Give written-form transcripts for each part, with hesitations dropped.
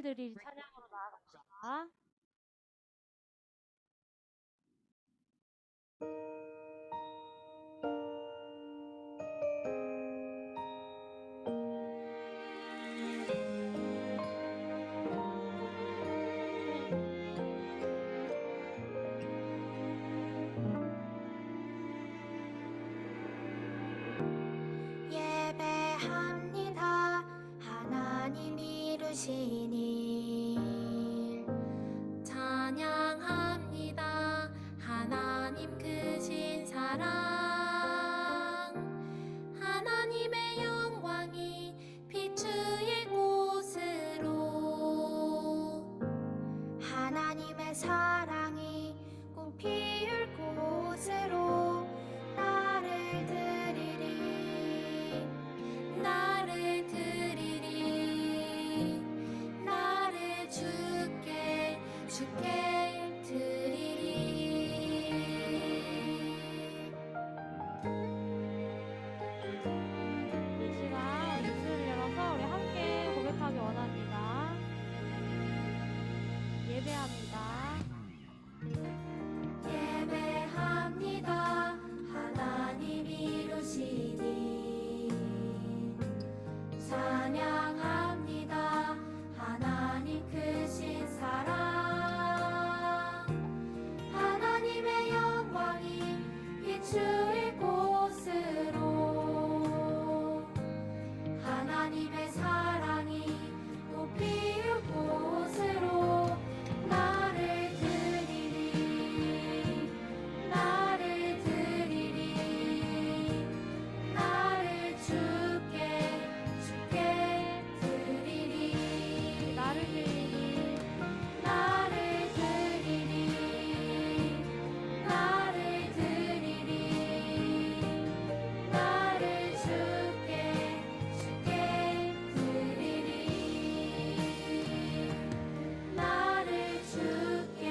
예배를 드릴 찬양으로 나아갑시다. 예배합니다. 하나님 이루신 일 찬양합니다. 하나님 크신 사랑 하나님의 영광이 비추일 곳으로 하나님의 사랑이 꽃 피울 곳으로 나를 드리리 나를 드리리 나를 주께 드리리. 이 시간 우리 입술을 열어서 우리 함께 고백하기 원합니다. 예배합니다. 예배합니다. 하나님 이루신 일 찬양합니다. 하나님 크신 사랑 하나님의 영광이 비추일 곳으로 하나님의 사랑이 또 피울 곳으로 나를 드리리 나를 드리리 나를 주께 드리리 나를 드리니 나를 드리리 나를 드리리 나를 주께 드리리 나를 주께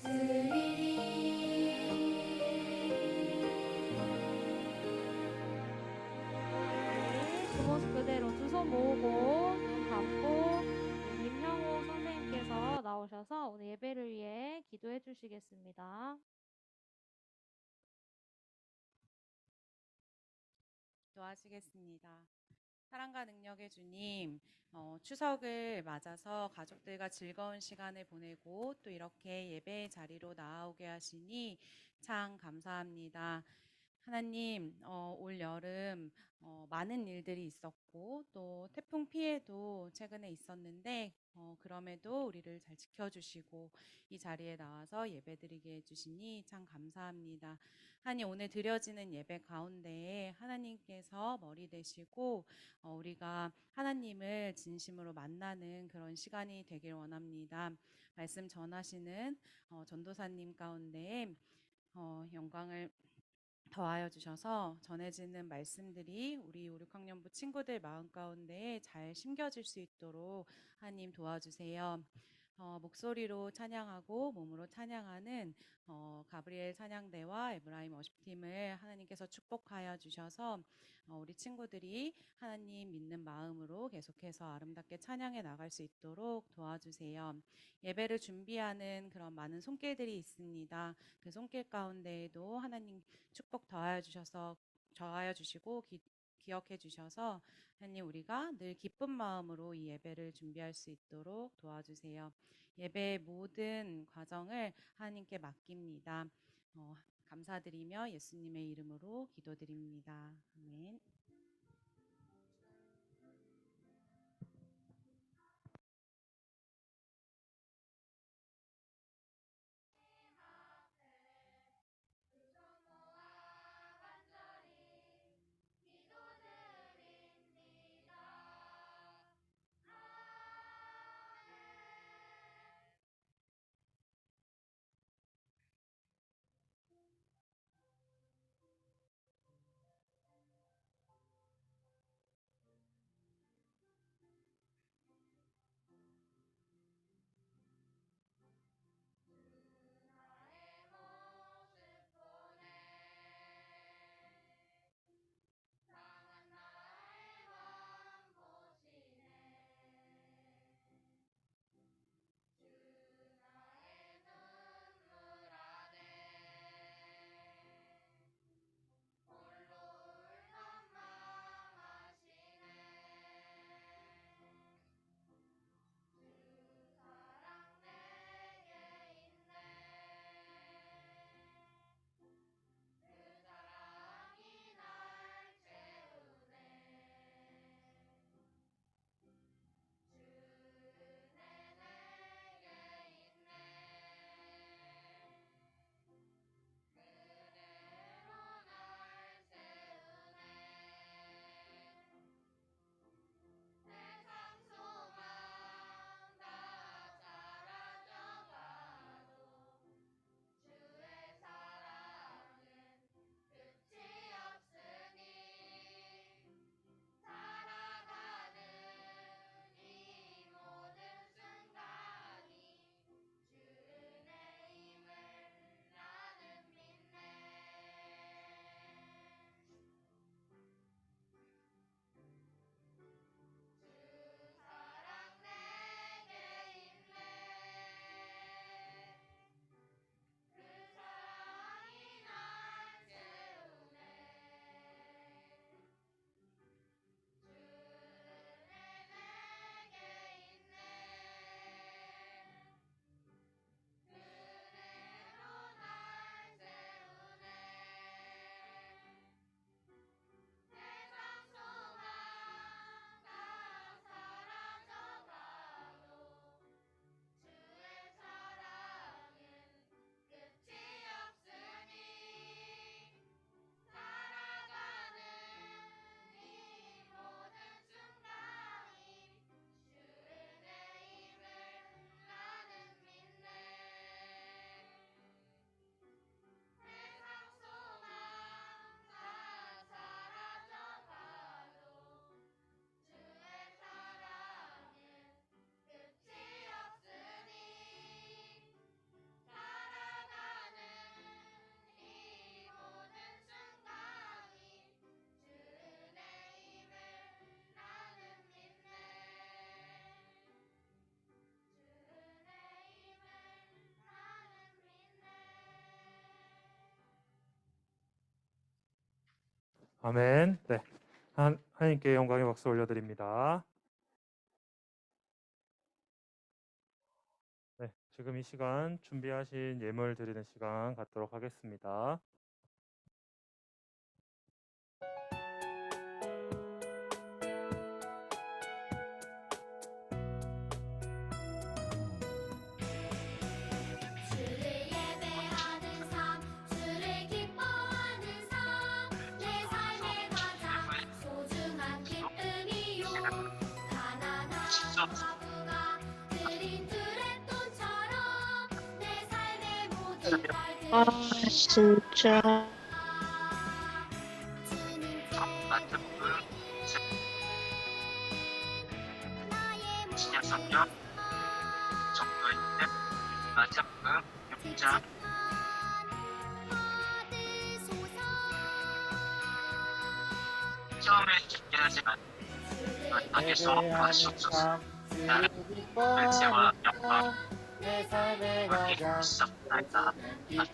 네, 그 모습 그대로 두 손 모으고 눈 감고 임형호 선생님께서 나오셔서 오늘 예배를 위해 기도해 주시겠습니다. 기도하시겠습니다. 사랑과 능력의 주님, 추석을 맞아서 가족들과 즐거운 시간을 보내고 또 이렇게 예배의 자리로 나아오게 하시니 참 감사합니다. 하나님, 올 여름 많은 일들이 있었고 또 태풍 피해도 최근에 있었는데 그럼에도 우리를 잘 지켜주시고 이 자리에 나와서 예배드리게 해주시니 참 감사합니다. 하나님, 오늘 드려지는 예배 가운데에 하나님께서 머리 되시고 우리가 하나님을 진심으로 만나는 그런 시간이 되길 원합니다. 말씀 전하시는 전도사님 가운데에 영광을 더하여 주셔서 전해지는 말씀들이 우리 5, 6학년부 친구들 마음 가운데에 잘 심겨질 수 있도록 하나님 도와주세요. 목소리로 찬양하고 몸으로 찬양하는 가브리엘 찬양대와 에브라임 워십팀을 하나님께서 축복하여 주셔서 우리 친구들이 하나님 믿는 마음으로 계속해서 아름답게 찬양해 나갈 수 있도록 도와주세요. 예배를 준비하는 그런 많은 손길들이 있습니다. 그 손길 가운데에도 하나님 축복 더하여 주시고 기억해 주셔서 하나님 우리가 늘 기쁜 마음으로 이 예배를 준비할 수 있도록 도와주세요. 예배의 모든 과정을 하나님께 맡깁니다. 감사드리며 예수님의 이름으로 기도드립니다. 아멘. 아멘. 네. 하나님께 영광의 박수 올려드립니다. 네, 지금 이 시간 준비하신 예물 드리는 시간 갖도록 하겠습니다. 주를 예배하는 삶, 주를 기뻐하는 삶, 내 삶의 가장 소중한 기쁨이요. 가난한 과부가 드린 두레돈처럼 내 삶의 모든 걸들이 진짜. 주님께 나의 모든 신약성경 정도의 마찬가지 영장 처음에 준비하지만 마지막에서 하시옵소서. 나는 은혜와 영광 내 삶의 가장 있었나이다.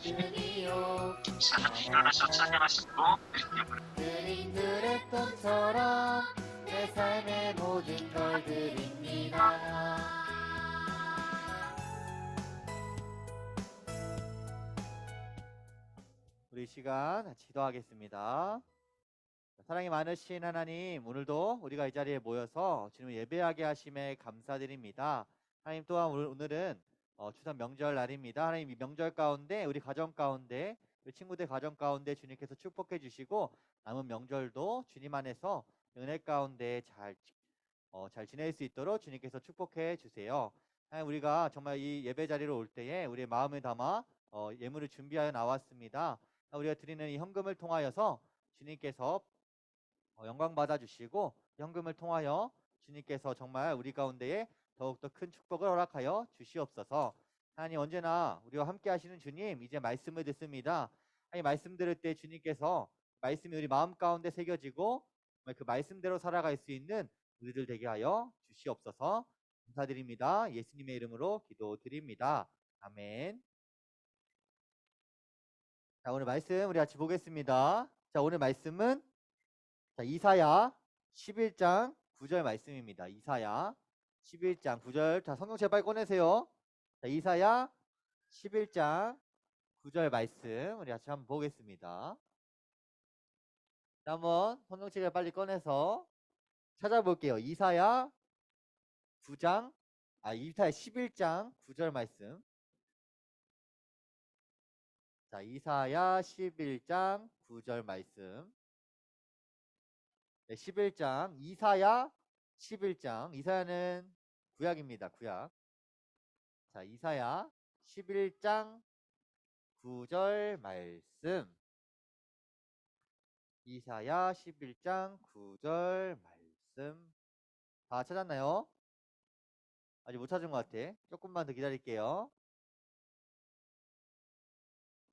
기쁨이요. 사랑 일어나서 찬양하시고 드리며 드린 드레돈처럼 내 삶의 모든 걸 드립니다. 우리 시간 기도하겠습니다. 사랑이 많으신 하나님, 오늘도 우리가 이 자리에 모여서 주님을 예배하게 하심에 감사드립니다. 하나님, 또한 오늘은 추석 명절 날입니다. 하나님, 이 명절 가운데 우리 가정 가운데 우리 친구들 가정 가운데 주님께서 축복해 주시고 남은 명절도 주님 안에서 은혜 가운데 잘 지낼 수 있도록 주님께서 축복해 주세요. 하나님, 우리가 정말 이 예배 자리로 올 때에 우리의 마음을 담아 예물을 준비하여 나왔습니다. 우리가 드리는 이 현금을 통하여서 주님께서 영광 받아주시고 현금을 통하여 주님께서 정말 우리 가운데에 더욱더 큰 축복을 허락하여 주시옵소서. 하나님, 언제나 우리와 함께 하시는 주님, 이제 말씀을 듣습니다. 하나님, 말씀 들을 때 주님께서 말씀이 우리 마음 가운데 새겨지고 정말 그 말씀대로 살아갈 수 있는 우리들 되게 하여 주시옵소서. 감사드립니다. 예수님의 이름으로 기도드립니다. 아멘. 자, 오늘 말씀 우리 같이 보겠습니다. 자, 오늘 말씀은 이사야 11장 9절 말씀입니다. 이사야 11장 9절. 자, 성경 제발 꺼내세요. 자, 이사야 11장 9절 말씀 우리 같이 한번 보겠습니다. 자, 한번 성경책을 빨리 꺼내서 찾아볼게요. 이사야 11장 9절 말씀. 자, 이사야 11장 9절 말씀. 네, 11장 이사야 11장. 이사야는 구약입니다. 구약. 자, 이사야 11장 9절 말씀. 이사야 11장 9절 말씀. 다 찾았나요? 아직 못 찾은 것 같아. 조금만 더 기다릴게요.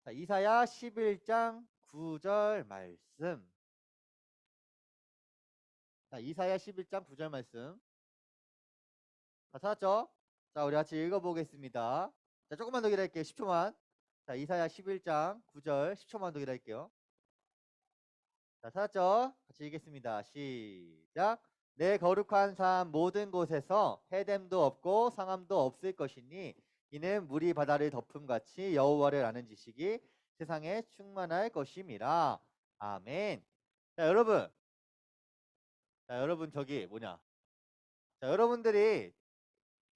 자, 이사야 11장 9절 말씀. 자, 이사야 11장 9절 말씀. 다 찾았죠? 자, 우리 같이 읽어보겠습니다. 자, 조금만 더 기다릴게요. 10초만. 자, 이사야 11장 9절 10초만 더 기다릴게요. 자, 찾았죠? 같이 읽겠습니다. 시작. 내 거룩한 삶 모든 곳에서 해됨도 없고 상함도 없을 것이니 이는 물이 바다를 덮음같이 여호와를 아는 지식이 세상에 충만할 것임이라. 아멘. 자, 여러분 저기 뭐냐? 자, 여러분들이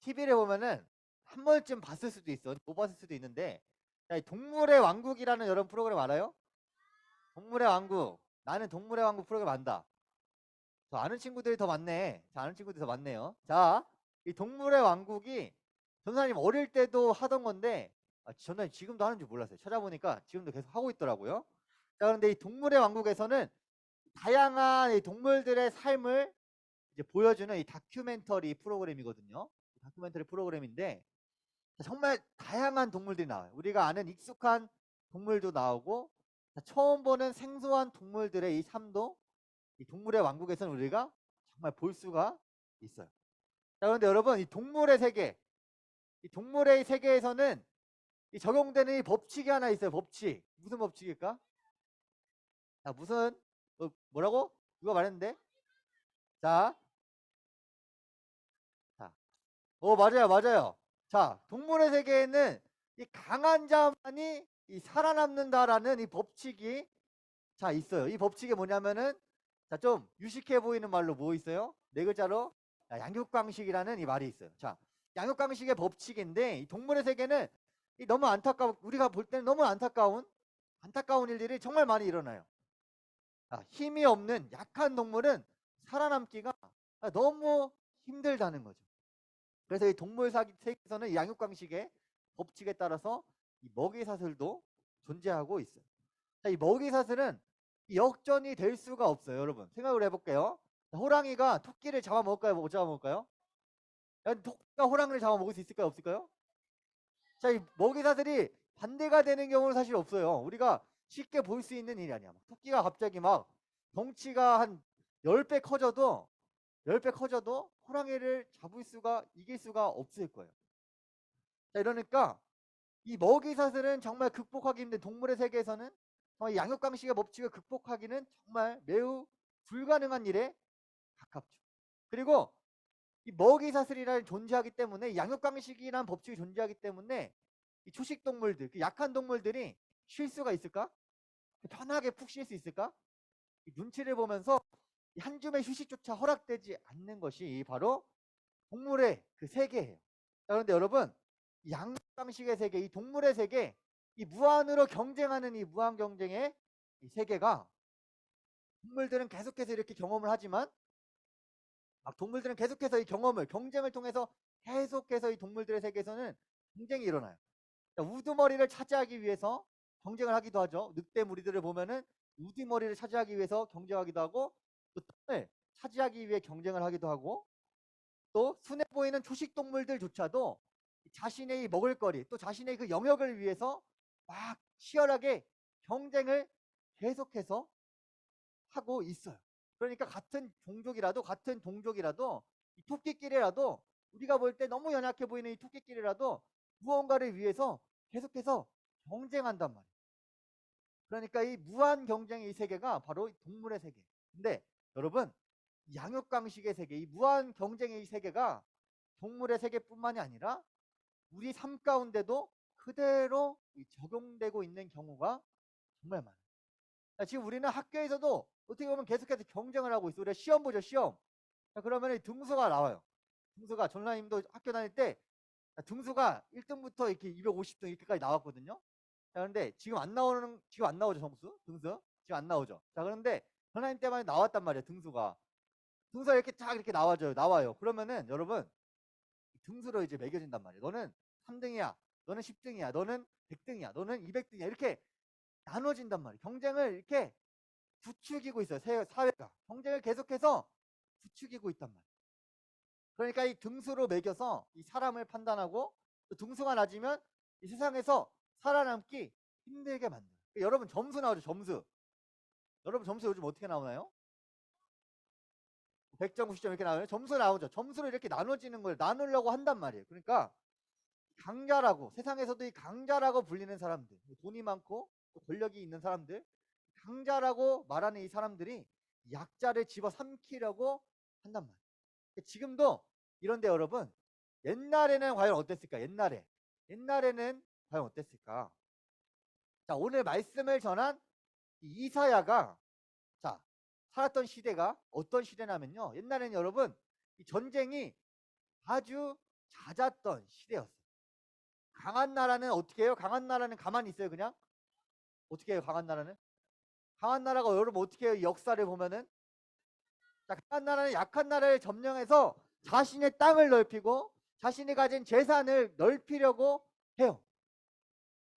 TV를 보면은 한 번쯤 봤을 수도 있어. 못 봤을 수도 있는데, 자, 이 동물의 왕국이라는 여러분 프로그램 알아요? 동물의 왕국. 나는 동물의 왕국 프로그램 안다. 저 아는 친구들이 더 많네. 자, 아는 친구들이 더 많네요. 자, 이 동물의 왕국이 전사님 어릴 때도 하던 건데, 전사님 지금도 하는 줄 몰랐어요. 찾아보니까 지금도 계속 하고 있더라고요. 자, 그런데 이 동물의 왕국에서는 다양한 이 동물들의 삶을 이제 보여주는 이 다큐멘터리 프로그램이거든요. 다큐멘터리 프로그램인데 정말 다양한 동물들이 나와요. 우리가 아는 익숙한 동물도 나오고 처음 보는 생소한 동물들의 이 삶도 이 동물의 왕국에서는 우리가 정말 볼 수가 있어요. 자, 그런데 여러분, 이 동물의 세계, 이 동물의 세계에서는 이 적용되는 이 법칙이 하나 있어요. 법칙. 무슨 법칙일까? 자, 무슨 뭐라고? 누가 말했는데? 자, 자, 맞아요, 맞아요. 자, 동물의 세계에는 이 강한 자만이 이 살아남는다라는 이 법칙이 자 있어요. 이 법칙이 뭐냐면은 자, 좀 유식해 보이는 말로 뭐 있어요? 네 글자로 양육강식이라는 이 말이 있어요. 자, 양육강식의 법칙인데 이 동물의 세계는 이 너무 안타까운 우리가 볼 때는 너무 안타까운 일들이 정말 많이 일어나요. 힘이 없는 약한 동물은 살아남기가 너무 힘들다는 거죠. 그래서 이 동물 세계에서는 양육강식의 법칙에 따라서 이 먹이사슬도 존재하고 있어요. 자, 이 먹이사슬은 역전이 될 수가 없어요. 여러분 생각을 해볼게요. 호랑이가 토끼를 잡아먹을까요? 못 잡아먹을까요? 토끼가 호랑이를 잡아먹을 수 있을까요? 없을까요? 자, 이 먹이사슬이 반대가 되는 경우는 사실 없어요. 우리가 쉽게 볼 수 있는 일이 아니야. 토끼가 갑자기 막 덩치가 한 10배 커져도 호랑이를 이길 수가 없을 거예요. 자, 이러니까 이 먹이사슬은 정말 극복하기 힘든 동물의 세계에서는 양육강식의 법칙을 극복하기는 정말 매우 불가능한 일에 가깝죠. 그리고 이 먹이사슬이라는 존재하기 때문에 양육강식이라는 법칙이 존재하기 때문에 이 초식동물들, 그 약한 동물들이 쉴 수가 있을까? 편하게 푹 쉴 수 있을까? 이 눈치를 보면서 한 줌의 휴식조차 허락되지 않는 것이 바로 동물의 그 세계예요. 자, 그런데 여러분, 양육강식의 세계, 이 동물의 세계, 이 무한으로 경쟁하는 이 무한 경쟁의 이 세계가 동물들은 계속해서 이렇게 경험을 하지만 동물들은 계속해서 이 경쟁을 통해서 계속해서 이 동물들의 세계에서는 경쟁이 일어나요. 자, 우두머리를 차지하기 위해서 경쟁을 하기도 하죠. 늑대 무리들을 보면은 우두머리를 차지하기 위해서 경쟁하기도 하고 또 똥을 차지하기 위해 경쟁을 하기도 하고 또 순해 보이는 초식 동물들조차도 자신의 이 먹을거리 또 자신의 그 영역을 위해서 막 치열하게 경쟁을 계속해서 하고 있어요. 그러니까 같은 동족이라도 이 토끼끼리라도 우리가 볼 때 너무 연약해 보이는 이 토끼끼리라도 무언가를 위해서 계속해서 경쟁한단 말이에요. 그러니까 이 무한 경쟁의 이 세계가 바로 동물의 세계. 근데 여러분, 양육강식의 세계, 이 무한 경쟁의 이 세계가 동물의 세계뿐만이 아니라 우리 삶 가운데도 그대로 적용되고 있는 경우가 정말 많아요. 지금 우리는 학교에서도 어떻게 보면 계속해서 경쟁을 하고 있어요. 우리가 시험 보죠, 시험. 그러면 등수가 나와요. 등수가 전라님도 학교 다닐 때 등수가 1등부터 이렇게 250등 이렇게까지 나왔거든요. 자, 그런데 지금 안 나오죠, 등수? 지금 안 나오죠. 자, 그런데 전라님 때만 나왔단 말이에요, 등수가 이렇게 쫙 이렇게 나와요. 그러면은 여러분, 등수로 이제 매겨진단 말이에요. 너는 3등이야, 너는 10등이야, 너는 100등이야, 너는 200등이야. 이렇게 나눠진단 말이에요. 경쟁을 이렇게 부추기고 있어요. 사회가 경쟁을 계속해서 부추기고 있단 말이에요. 그러니까 이 등수로 매겨서 이 사람을 판단하고 또 등수가 낮으면 이 세상에서 살아남기 힘들게 만들어요. 여러분 점수 나오죠, 점수. 여러분 점수 요즘 어떻게 나오나요? 100점, 90점 이렇게 나오요. 점수 나오죠. 점수를 이렇게 나눠지는 걸 나누려고 한단 말이에요. 그러니까 강자라고, 세상에서도 이 강자라고 불리는 사람들, 돈이 많고 또 권력이 있는 사람들, 강자라고 말하는 이 사람들이 약자를 집어삼키려고 한단 말이에요. 지금도 이런데 여러분, 옛날에는 과연 어땠을까? 옛날에는 과연 어땠을까? 자, 오늘 말씀을 전한 이사야가 자, 살았던 시대가 어떤 시대냐면요. 옛날에는 여러분, 이 전쟁이 아주 잦았던 시대였어요. 강한 나라는 어떻게 해요? 강한 나라는 가만히 있어요, 그냥? 어떻게 해요, 강한 나라는? 강한 나라가 여러분 어떻게 해요? 역사를 보면은 자, 강한 나라는 약한 나라를 점령해서 자신의 땅을 넓히고 자신이 가진 재산을 넓히려고 해요.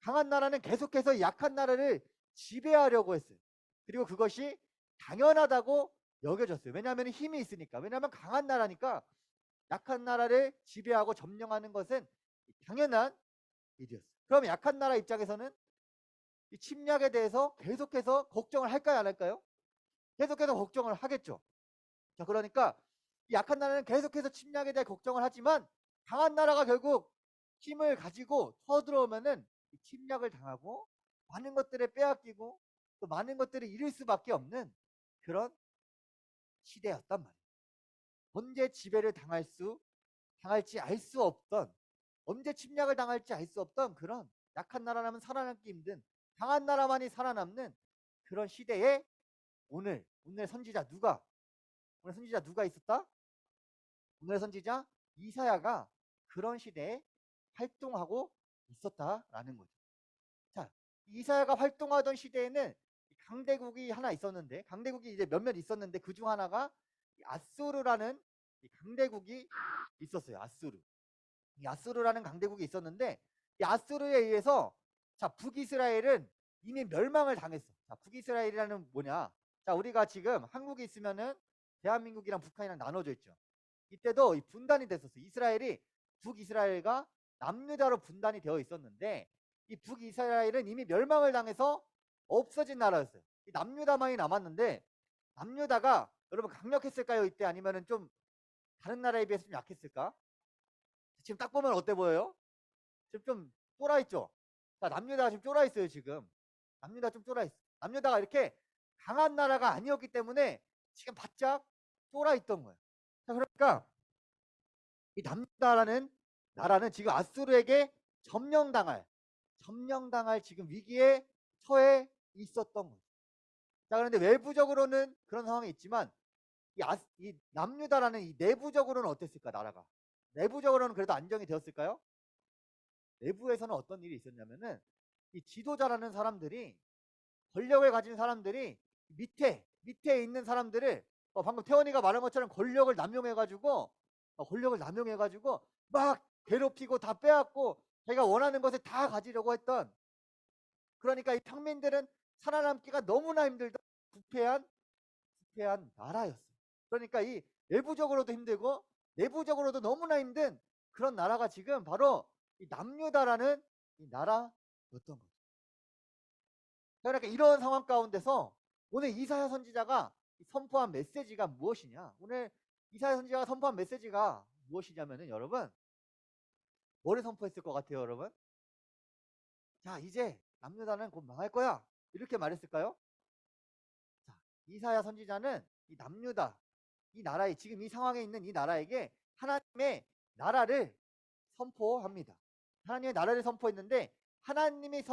강한 나라는 계속해서 약한 나라를 지배하려고 했어요. 그리고 그것이 당연하다고 여겨졌어요. 왜냐하면 힘이 있으니까. 왜냐하면 강한 나라니까 약한 나라를 지배하고 점령하는 것은 당연한 일이었어요. 그럼 약한 나라 입장에서는 이 침략에 대해서 계속해서 걱정을 할까요, 안 할까요? 계속해서 걱정을 하겠죠. 자, 그러니까 약한 나라는 계속해서 침략에 대해 걱정을 하지만 강한 나라가 결국 힘을 가지고 쳐들어오면은 침략을 당하고 많은 것들을 빼앗기고 또 많은 것들을 잃을 수밖에 없는 그런 시대였단 말이에요. 언제 지배를 당할지 알 수 없던, 언제 침략을 당할지 알 수 없던 그런 약한 나라라면 살아남기 힘든 강한 나라만이 살아남는 그런 시대에 오늘 선지자 누가 있었다? 오늘의 선지자 이사야가 그런 시대에 활동하고 있었다라는 거죠. 자, 이사야가 활동하던 시대에는 강대국이 하나 있었는데, 강대국이 이제 몇몇 있었는데 그 중 하나가 아수르라는 강대국이 있었어요. 아수르. 이 아수르라는 강대국이 있었는데, 이 아수르에 의해서 자, 북이스라엘은 이미 멸망을 당했어. 자, 북이스라엘이라는 뭐냐? 자, 우리가 지금 한국에 있으면은 대한민국이랑 북한이랑 나눠져 있죠. 이때도 이 분단이 됐었어. 이스라엘이 북이스라엘과 남유다로 분단이 되어 있었는데, 이 북이스라엘은 이미 멸망을 당해서 없어진 나라였어요. 이 남유다만이 남았는데, 남유다가 여러분 강력했을까요? 이때 아니면은 좀 다른 나라에 비해서 좀 약했을까? 지금 딱 보면 어때 보여요? 지금 좀 쫄아 있죠? 자, 남유다가 지금 쫄아 있어요, 지금. 남유다 좀 쫄아 있어. 남유다가 이렇게 강한 나라가 아니었기 때문에 지금 바짝 쫄아 있던 거예요. 자, 그러니까 이 남유다라는 나라는 지금 아수르에게 점령당할 지금 위기에 처해 있었던 거죠. 자, 그런데 외부적으로는 그런 상황이 있지만 이 남유다라는 이 내부적으로는 어땠을까, 나라가? 내부적으로는 그래도 안정이 되었을까요? 내부에서는 어떤 일이 있었냐면은 이 지도자라는 사람들이, 권력을 가진 사람들이 밑에 있는 사람들을 방금 태원이가 말한 것처럼 권력을 남용해가지고 막 괴롭히고 다 빼앗고 자기가 원하는 것을 다 가지려고 했던, 그러니까 이 평민들은 살아남기가 너무나 힘들던 부패한 나라였어요. 그러니까 이 외부적으로도 힘들고 내부적으로도 너무나 힘든 그런 나라가 지금 바로 이 남유다라는 이 나라였던 거죠. 그러니까 이런 상황 가운데서 오늘 이사야 선지자가 선포한 메시지가 무엇이냐? 오늘 이사야 선지자가 선포한 메시지가 무엇이냐면은 여러분, 뭐를 선포했을 것 같아요, 여러분? 자, 이제 남유다는 곧 망할 거야. 이렇게 말했을까요? 자, 이사야 선지자는 이 남유다, 이 나라에, 지금 이 상황에 있는 이 나라에게 하나님의 나라를 선포합니다. 하나님의 나라를 선포했는데, 하나님의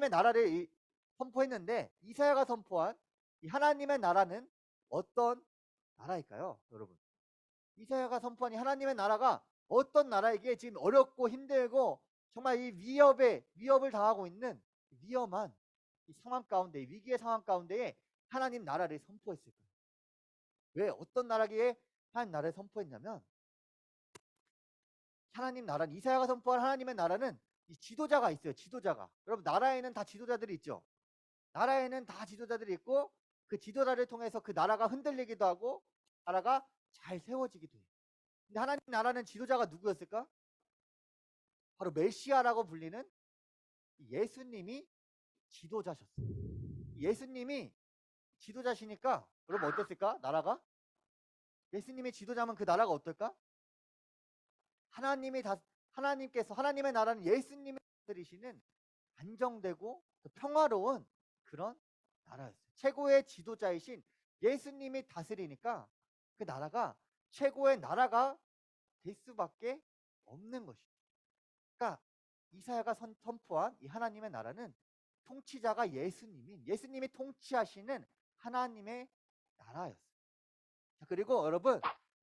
나라를 선포했는데 이사야가 선포한 이 하나님의 나라는 어떤 나라일까요, 여러분? 이사야가 선포한 이 하나님의 나라가 어떤 나라에게 지금 어렵고 힘들고 정말 이 위협을 당하고 있는 위험한 이 상황 가운데, 위기의 상황 가운데에 하나님 나라를 선포했을까요? 왜, 어떤 나라기에 하나님 나라를 선포했냐면, 이사야가 선포한 하나님의 나라는 이 지도자가 있어요. 지도자가. 여러분, 나라에는 다 지도자들이 있죠. 나라에는 다 지도자들이 있고 그 지도자를 통해서 그 나라가 흔들리기도 하고 나라가 잘 세워지기도 해요. 근데 하나님 나라는 지도자가 누구였을까? 바로 메시아라고 불리는 예수님이 지도자셨어요. 예수님이 지도자시니까 여러분 어땠을까? 나라가? 예수님이 지도자면 그 나라가 어떨까? 하나님의 나라는 예수님이 다스리시는 안정되고 평화로운 그런 나라였어요. 최고의 지도자이신 예수님이 다스리니까 그 나라가 최고의 나라가 될 수밖에 없는 것이죠. 그러니까 이사야가 선포한 이 하나님의 나라는 통치자가 예수님이 통치하시는 하나님의 나라였어요. 자, 그리고 여러분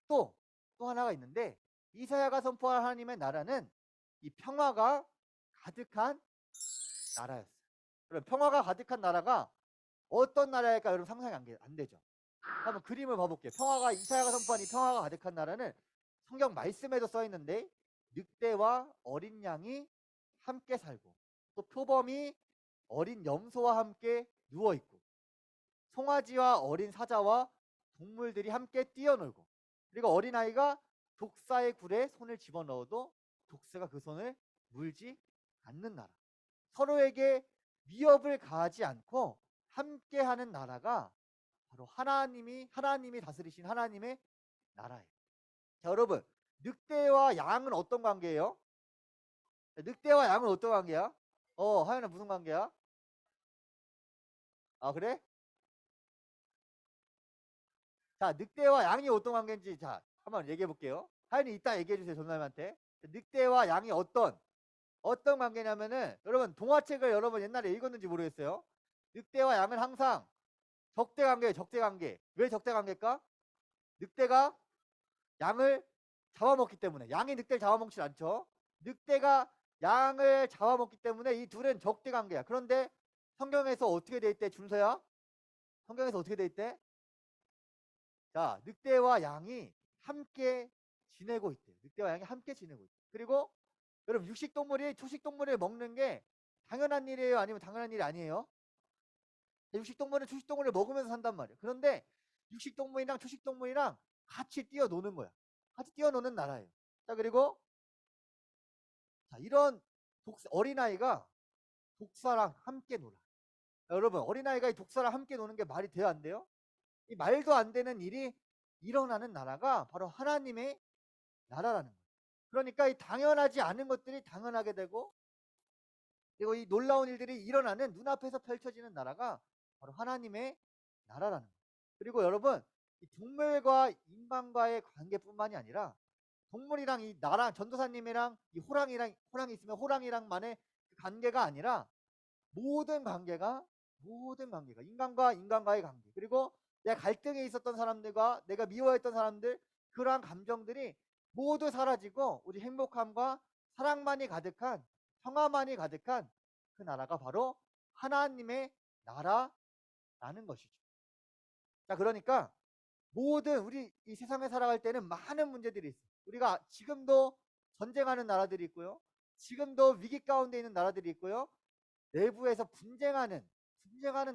또 하나가 있는데, 이사야가 선포한 하나님의 나라는 이 평화가 가득한 나라였어요. 그럼 평화가 가득한 나라가 어떤 나라일까? 여러분 상상이 안 되죠. 한번 그림을 봐볼게요. 이사야가 선포한 이 평화가 가득한 나라는 성경 말씀에도 써 있는데, 늑대와 어린 양이 함께 살고, 또 표범이 어린 염소와 함께 누워 있고, 송아지와 어린 사자와 동물들이 함께 뛰어놀고, 그리고 어린아이가 독사의 굴에 손을 집어넣어도 독사가 그 손을 물지 않는 나라. 서로에게 위협을 가하지 않고 함께하는 나라가 바로 하나님이 다스리신 하나님의 나라예요. 자, 여러분, 늑대와 양은 어떤 관계예요? 늑대와 양은 어떤 관계야? 하연아, 무슨 관계야? 아, 그래? 자, 늑대와 양이 어떤 관계인지 자, 한번 얘기해 볼게요. 하연이 이따 얘기해 주세요, 전사님한테. 늑대와 양이 어떤 관계냐면은 여러분 동화책을 여러분 옛날에 읽었는지 모르겠어요. 늑대와 양은 항상 적대 관계예요, 적대 관계. 왜 적대 관계일까? 늑대가 양을 잡아먹기 때문에. 양이 늑대를 잡아먹지 않죠. 늑대가 양을 잡아먹기 때문에 이 둘은 적대 관계야. 그런데 성경에서 어떻게 돼 있대, 준서야? 성경에서 어떻게 돼 있대? 자, 늑대와 양이 함께 지내고 있대. 늑대와 양이 함께 지내고 있대. 그리고 여러분 육식동물이 초식동물을 먹는 게 당연한 일이에요? 아니면 당연한 일이 아니에요? 육식동물은 초식동물을 먹으면서 산단 말이에요. 그런데 육식동물이랑 초식동물이랑 같이 뛰어노는 거야. 같이 뛰어노는 나라예요. 자, 그리고 자, 이런 어린아이가 독사랑 함께 놀아. 자, 여러분 어린아이가 이 독사랑 함께 노는 게 말이 돼요, 안 돼요? 이 말도 안 되는 일이 일어나는 나라가 바로 하나님의 나라라는 거예요. 그러니까 이 당연하지 않은 것들이 당연하게 되고, 그리고 이 놀라운 일들이 일어나는 눈앞에서 펼쳐지는 나라가 바로 하나님의 나라라는 거예요. 그리고 여러분 이 동물과 인간과의 관계뿐만이 아니라 동물이랑 이 나랑 전도사님이랑 이 호랑이 있으면 호랑이랑만의 관계가 아니라 모든 관계가 인간과 인간과의 관계, 그리고 내가 갈등에 있었던 사람들과 내가 미워했던 사람들, 그러한 감정들이 모두 사라지고 우리 행복함과 사랑만이 가득한, 평화만이 가득한 그 나라가 바로 하나님의 나라라는 것이죠. 자, 그러니까 모든 우리 이 세상에 살아갈 때는 많은 문제들이 있어요. 우리가 지금도 전쟁하는 나라들이 있고요. 지금도 위기 가운데 있는 나라들이 있고요. 내부에서 분쟁하는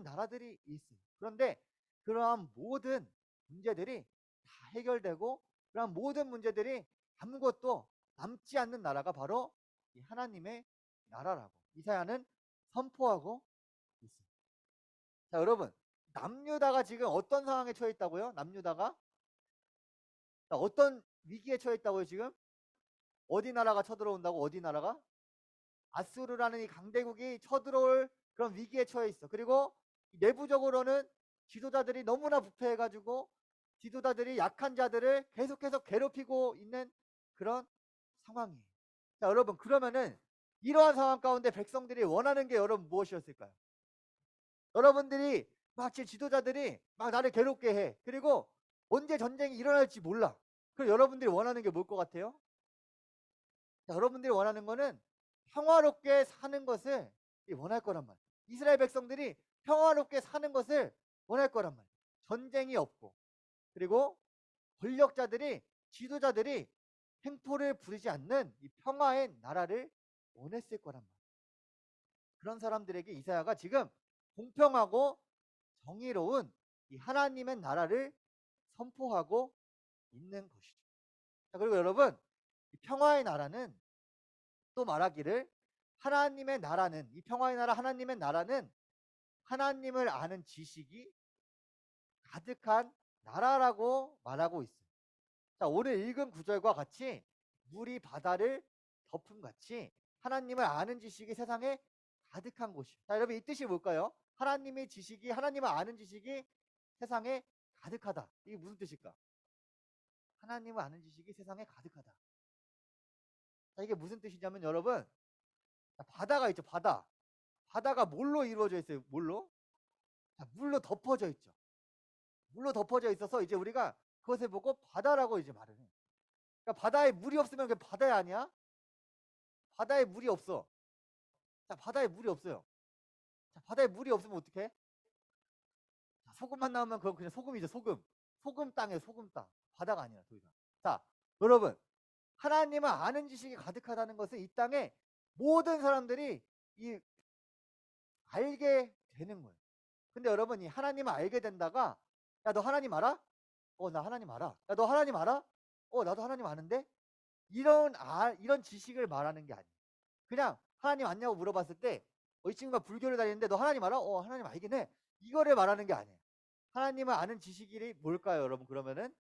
나라들이 있어요. 그런데 그러한 모든 문제들이 다 해결되고, 그러한 모든 문제들이 아무것도 남지 않는 나라가 바로 이 하나님의 나라라고 이사야는 선포하고 있어요. 자, 여러분 남유다가 지금 어떤 상황에 처해 있다고요? 남유다가 자, 어떤 위기에 처해 있다고요? 지금 어디 나라가 쳐들어온다고? 어디 나라가? 아수르라는 이 강대국이 쳐들어올 그런 위기에 처해 있어. 그리고 내부적으로는 지도자들이 너무나 부패해가지고 지도자들이 약한 자들을 계속해서 괴롭히고 있는 그런 상황이에요. 자, 여러분 그러면은 이러한 상황 가운데 백성들이 원하는 게 여러분 무엇이었을까요? 여러분들이 막 제 지도자들이 막 나를 괴롭게 해. 그리고 언제 전쟁이 일어날지 몰라. 그럼 여러분들이 원하는 게 뭘 것 같아요? 자, 여러분들이 원하는 거는 평화롭게 사는 것을 원할 거란 말이에요. 이스라엘 백성들이 평화롭게 사는 것을 원할 거란 말이에요. 전쟁이 없고, 그리고 권력자들이, 지도자들이 횡포를 부리지 않는 이 평화의 나라를 원했을 거란 말이에요. 그런 사람들에게 이사야가 지금 공평하고 정의로운 이 하나님의 나라를 선포하고 있는 것이죠. 자, 그리고 여러분 이 평화의 나라는 또 말하기를 하나님의 나라는, 이 평화의 나라 하나님의 나라는 하나님을 아는 지식이 가득한 나라라고 말하고 있어요. 자, 오늘 읽은 구절과 같이 물이 바다를 덮음 같이 하나님을 아는 지식이 세상에 가득한 곳이에요. 자, 여러분 이 뜻이 뭘까요? 하나님의 지식이, 하나님을 아는 지식이 세상에 가득하다. 이게 무슨 뜻일까? 하나님을 아는 지식이 세상에 가득하다. 자, 이게 무슨 뜻이냐면 여러분 바다가 있죠. 바다가 뭘로 이루어져 있어요? 뭘로? 자, 물로 덮어져 있죠. 물로 덮어져 있어서 이제 우리가 그것을 보고 바다라고 이제 말을 해. 그러니까 바다에 물이 없으면 그게 바다야 아니야? 바다에 물이 없어. 자, 바다에 물이 없어요. 자, 바다에 물이 없으면 어떡해? 자, 소금만 나오면 그건 그냥 소금이죠. 소금 땅이에요. 소금 땅. 바다가 아니라 더 이상. 자, 여러분 하나님을 아는 지식이 가득하다는 것은 이 땅에 모든 사람들이 이 알게 되는 거예요. 근데 여러분 이 하나님을 알게 된다가 야, 너 하나님 알아? 나 하나님 알아. 야, 너 하나님 알아? 나도 하나님 아는데? 이런 지식을 말하는 게 아니에요. 그냥 하나님 아냐고 물어봤을 때 이 친구가 불교를 다니는데 너 하나님 알아? 하나님 알긴 해. 이거를 말하는 게 아니에요. 하나님을 아는 지식이 뭘까요, 여러분? 그러면은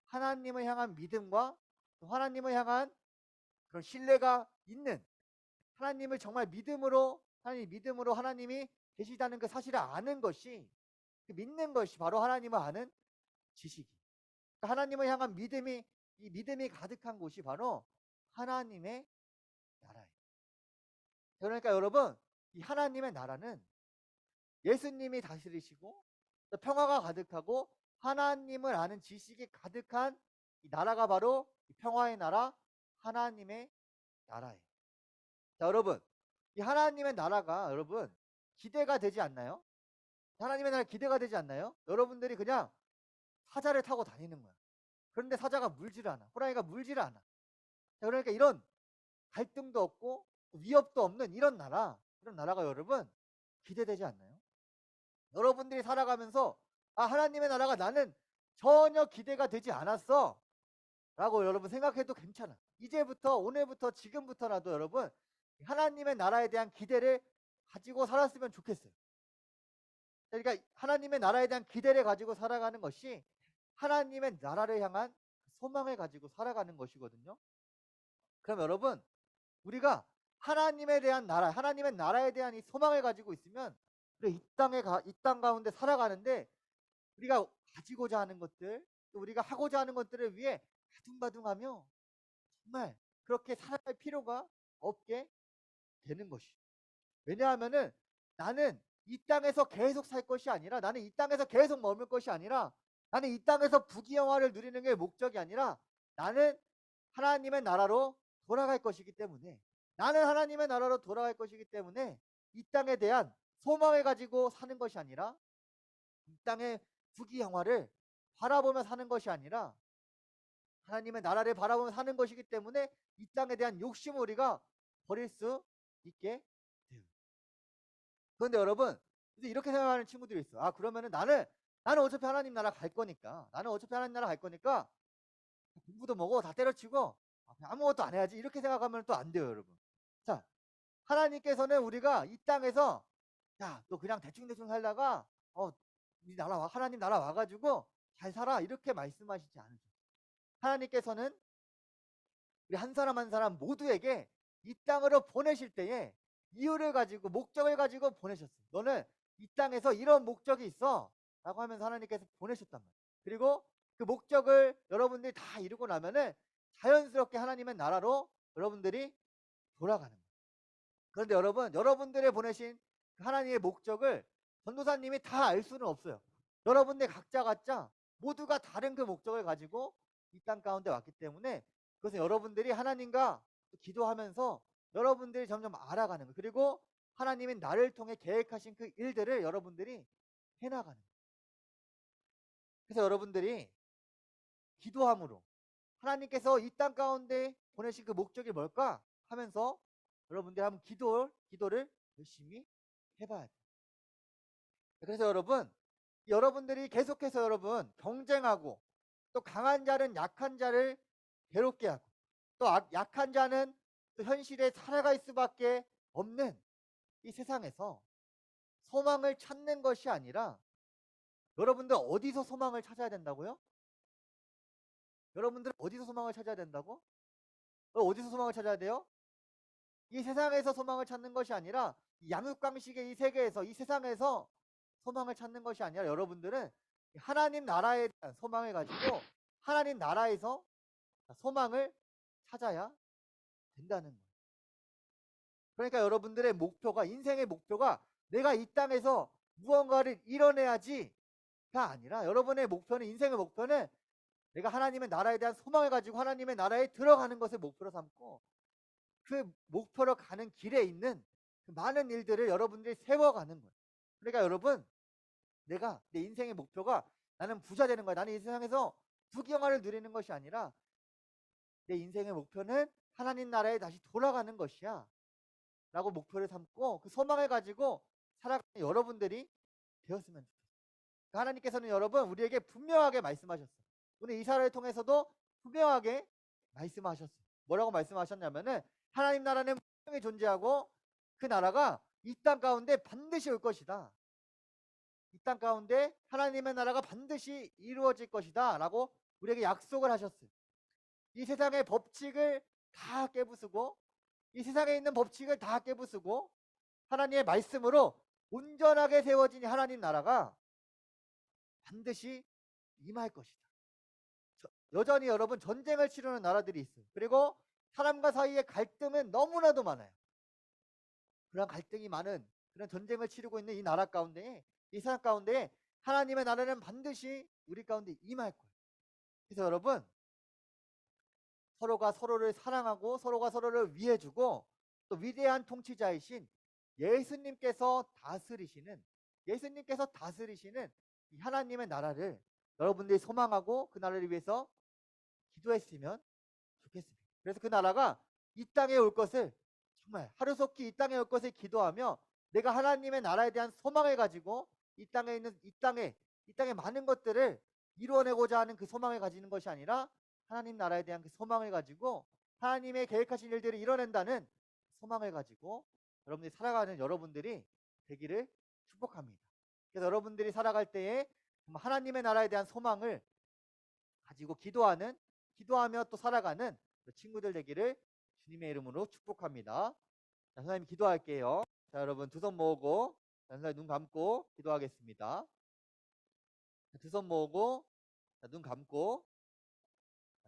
하나님을 향한 믿음과 하나님을 향한 그런 신뢰가 있는, 하나님을 정말 믿음으로 하나님이 계시다는 그 사실을 아는 것이, 믿는 것이 바로 하나님을 아는 지식이. 그러니까 하나님을 향한 믿음이, 이 믿음이 가득한 곳이 바로 하나님의 나라예요. 그러니까 여러분, 이 하나님의 나라는 예수님이 다스리시고 또 평화가 가득하고 하나님을 아는 지식이 가득한 이 나라가 바로 이 평화의 나라, 하나님의 나라예요. 자, 여러분, 이 하나님의 나라가 여러분 기대가 되지 않나요? 하나님의 나라 기대가 되지 않나요? 여러분들이 그냥 사자를 타고 다니는 거야. 그런데 사자가 물지를 않아. 호랑이가 물지를 않아. 자, 그러니까 이런 갈등도 없고 위협도 없는 이런 나라가 여러분 기대되지 않나요? 여러분들이 살아가면서 아, 하나님의 나라가 나는 전혀 기대가 되지 않았어 라고 여러분 생각해도 괜찮아. 이제부터, 오늘부터, 지금부터라도 여러분 하나님의 나라에 대한 기대를 가지고 살았으면 좋겠어요. 그러니까 하나님의 나라에 대한 기대를 가지고 살아가는 것이 하나님의 나라를 향한 소망을 가지고 살아가는 것이거든요. 그럼 여러분, 우리가 하나님에 대한 나라, 하나님의 나라에 대한 이 소망을 가지고 있으면 우리 이 땅 가운데 살아가는데 우리가 가지고자 하는 것들, 또 우리가 하고자 하는 것들을 위해 바둥바둥하며 정말 그렇게 살아갈 필요가 없게 되는 것이. 왜냐하면은 나는 이 땅에서 계속 살 것이 아니라, 나는 이 땅에서 계속 머물 것이 아니라, 나는 이 땅에서 부귀영화를 누리는 게 목적이 아니라 나는 하나님의 나라로 돌아갈 것이기 때문에, 나는 하나님의 나라로 돌아갈 것이기 때문에 이 땅에 대한 소망을 가지고 사는 것이 아니라, 이 땅의 부귀영화를 바라보며 사는 것이 아니라 하나님의 나라를 바라보며 사는 것이기 때문에 이 땅에 대한 욕심을 우리가 버릴 수 있게 돼요. 그런데 여러분, 이제 이렇게 생각하는 친구들이 있어. 아, 그러면은 나는 어차피 하나님 나라 갈 거니까, 공부도 뭐고 다 때려치고 그냥 아무것도 안 해야지, 이렇게 생각하면 또 안 돼요, 여러분. 자, 하나님께서는 우리가 이 땅에서 야, 너 그냥 대충대충 살다가 하나님 나라 와가지고 잘 살아, 이렇게 말씀하시지 않으세요. 하나님께서는 우리 한 사람 한 사람 모두에게 이 땅으로 보내실 때에 이유를 가지고, 목적을 가지고 보내셨어요. 너는 이 땅에서 이런 목적이 있어 라고 하면서 하나님께서 보내셨단 말이에요. 그리고 그 목적을 여러분들이 다 이루고 나면은 자연스럽게 하나님의 나라로 여러분들이 돌아가는 거예요. 그런데 여러분, 여러분들의 보내신 하나님의 목적을 전도사님이 다 알 수는 없어요. 여러분들 각자 모두가 다른 그 목적을 가지고 이 땅 가운데 왔기 때문에, 그것은 여러분들이 하나님과 기도하면서 여러분들이 점점 알아가는 거예요. 그리고 하나님이 나를 통해 계획하신 그 일들을 여러분들이 해나가는 거예요. 그래서 여러분들이 기도함으로 하나님께서 이 땅 가운데 보내신 그 목적이 뭘까 하면서 여러분들이 한번 기도를 열심히 해봐야 돼요. 그래서 여러분들이 계속해서 여러분 경쟁하고, 또 강한 자는 약한 자를 괴롭게 하고, 또 약한 자는 또 현실에 살아갈 수밖에 없는 이 세상에서 소망을 찾는 것이 아니라, 여러분들 어디서 소망을 찾아야 된다고요? 여러분들은 어디서 소망을 찾아야 된다고? 어디서 소망을 찾아야 돼요? 이 세상에서 소망을 찾는 것이 아니라, 이 양육강식의 이 세계에서, 이 세상에서 소망을 찾는 것이 아니라, 여러분들은 하나님 나라에 대한 소망을 가지고 하나님 나라에서 소망을 찾아야 된다는 거예요. 그러니까 여러분들의 목표가, 인생의 목표가 내가 이 땅에서 무언가를 이뤄내야지가 아니라, 여러분의 목표는, 인생의 목표는 내가 하나님의 나라에 대한 소망을 가지고 하나님의 나라에 들어가는 것을 목표로 삼고, 그 목표로 가는 길에 있는 그 많은 일들을 여러분들이 세워가는 거예요. 그러니까 여러분, 내 인생의 목표가 나는 부자 되는 거야, 나는 이 세상에서 부귀영화를 누리는 것이 아니라 내 인생의 목표는 하나님 나라에 다시 돌아가는 것이야 라고 목표를 삼고 그 소망을 가지고 살아가는 여러분들이 되었으면 좋겠어요. 하나님께서는 여러분 우리에게 분명하게 말씀하셨어요. 오늘 이사를 통해서도 분명하게 말씀하셨어요. 뭐라고 말씀하셨냐면은, 하나님 나라는 분명히 존재하고 그 나라가 이 땅 가운데 반드시 올 것이다. 이 땅 가운데 하나님의 나라가 반드시 이루어질 것이다 라고 우리에게 약속을 하셨어요. 이 세상의 법칙을 다 깨부수고, 이 세상에 있는 법칙을 다 깨부수고 하나님의 말씀으로 온전하게 세워진 하나님 나라가 반드시 임할 것이다. 여전히 여러분 전쟁을 치르는 나라들이 있어요. 그리고 사람과 사이의 갈등은 너무나도 많아요. 그런 갈등이 많은 그런 전쟁을 치르고 있는 이 나라 가운데, 이 세상 가운데 하나님의 나라는 반드시 우리 가운데 임할 거예요. 그래서 여러분, 서로가 서로를 사랑하고 서로가 서로를 위해주고, 또 위대한 통치자이신 예수님께서 다스리시는 이 하나님의 나라를 여러분들이 소망하고 그 나라를 위해서 기도했으면 좋겠습니다. 그래서 그 나라가 이 땅에 올 것을, 정말 하루속히 이 땅에 올 것을 기도하며, 내가 하나님의 나라에 대한 소망을 가지고 이 땅에 많은 것들을 이루어내고자 하는 그 소망을 가지는 것이 아니라, 하나님 나라에 대한 그 소망을 가지고 하나님의 계획하신 일들을 이뤄낸다는 소망을 가지고 여러분들이 살아가는 여러분들이 되기를 축복합니다. 그래서 여러분들이 살아갈 때에 하나님의 나라에 대한 소망을 가지고 기도하며 또 살아가는 친구들 되기를 주님의 이름으로 축복합니다. 자, 선생님 기도할게요. 자, 여러분 두 손 모으고, 선생님 눈 감고 기도하겠습니다. 두 손 모으고, 눈 감고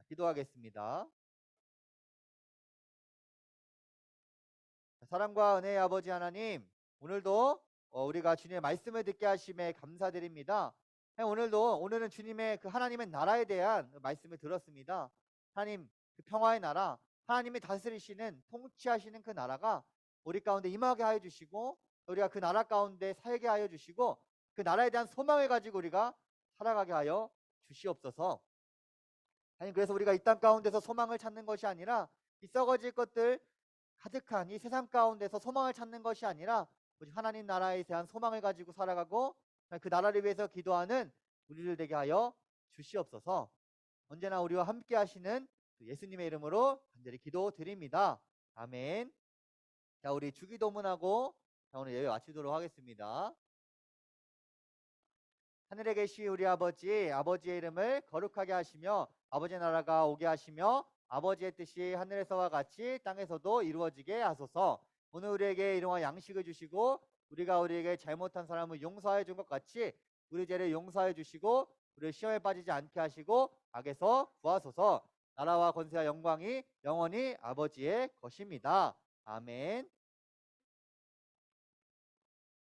기도하겠습니다. 사랑과 은혜의 아버지 하나님, 오늘도 우리가 주님의 말씀을 듣게 하심에 감사드립니다. 오늘은 주님의 그 하나님의 나라에 대한 말씀을 들었습니다. 하나님, 그 평화의 나라, 하나님이 다스리시는, 통치하시는 그 나라가 우리 가운데 임하게 하여 주시고, 우리가 그 나라 가운데 살게 하여 주시고, 그 나라에 대한 소망을 가지고 우리가 살아가게 하여 주시옵소서. 하나님, 그래서 우리가 이 땅 가운데서 소망을 찾는 것이 아니라, 이 썩어질 것들 가득한 이 세상 가운데서 소망을 찾는 것이 아니라, 오직 하나님 나라에 대한 소망을 가지고 살아가고 그 나라를 위해서 기도하는 우리들 되게 하여 주시옵소서. 언제나 우리와 함께 하시는 예수님의 이름으로 간절히 기도드립니다. 아멘. 자, 우리 주기도문하고 오늘 예배 마치도록 하겠습니다. 하늘에 계신 우리 아버지의 이름을 거룩하게 하시며, 아버지의 나라가 오게 하시며, 아버지의 뜻이 하늘에서와 같이 땅에서도 이루어지게 하소서. 오늘 우리에게 일용할 양식을 주시고, 우리가 우리에게 잘못한 사람을 용서해 준 것 같이 우리 죄를 용서해 주시고, 우리를 시험에 빠지지 않게 하시고 악에서 구하소서. 나라와 권세와 영광이 영원히 아버지의 것입니다. 아멘.